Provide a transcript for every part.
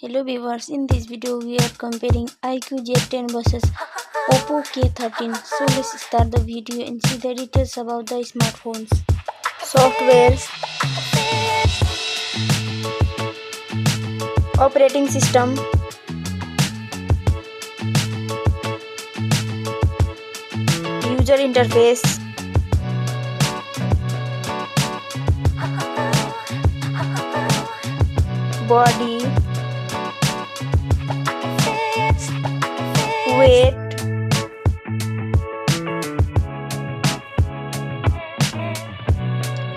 Hello viewers, in this video we are comparing iQOO Z10 versus OPPO K13. So let's start the video and see the details about the smartphones. Software, operating system, user interface, body, weight,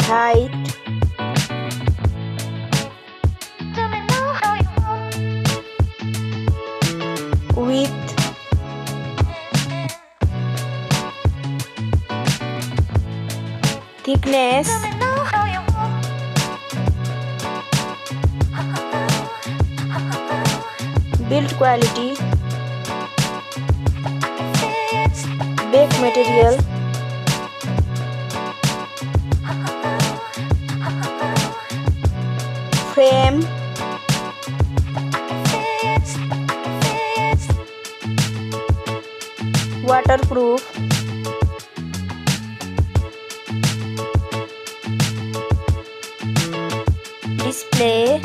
height, width, thickness, build quality, back material, frame, waterproof, display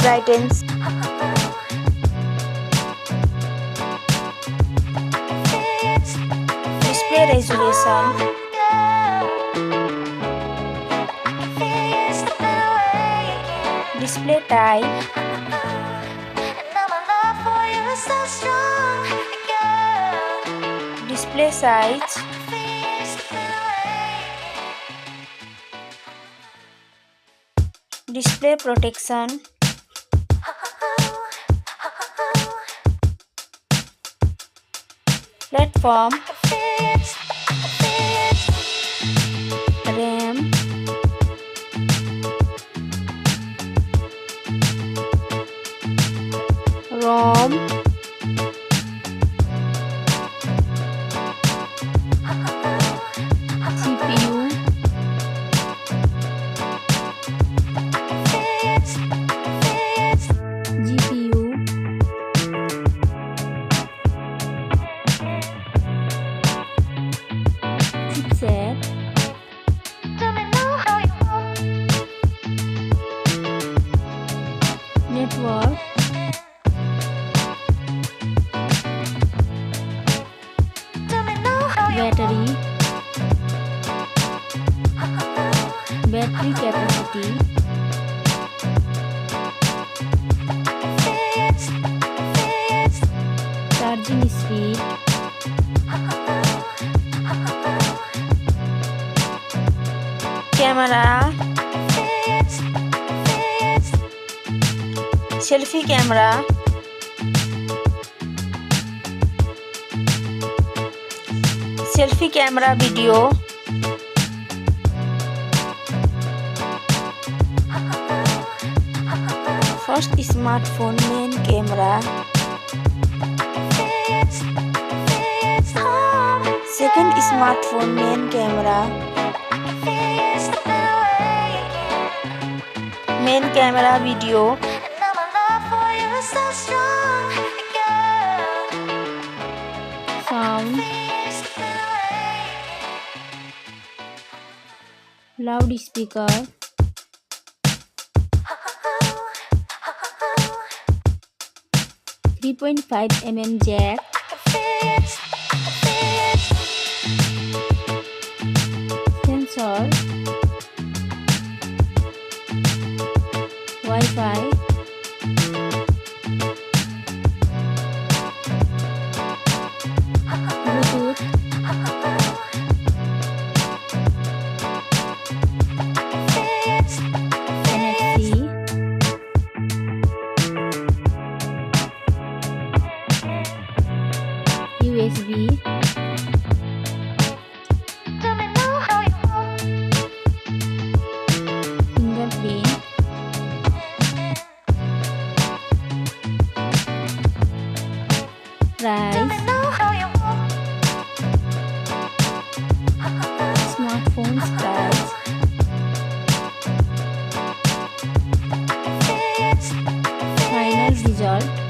brightens, display resolution, display type, display size, display protection, platform, RAM, ROM, CPU, GPU, chipset, network, battery capacity, charging speed, camera, selfie camera, selfie camera video, first smartphone main camera, second smartphone main camera, main camera video, sound, loudspeaker, 3.5mm jack, sensor, Wi-Fi, Bluetooth, NFC, USB, fingerprint, final result.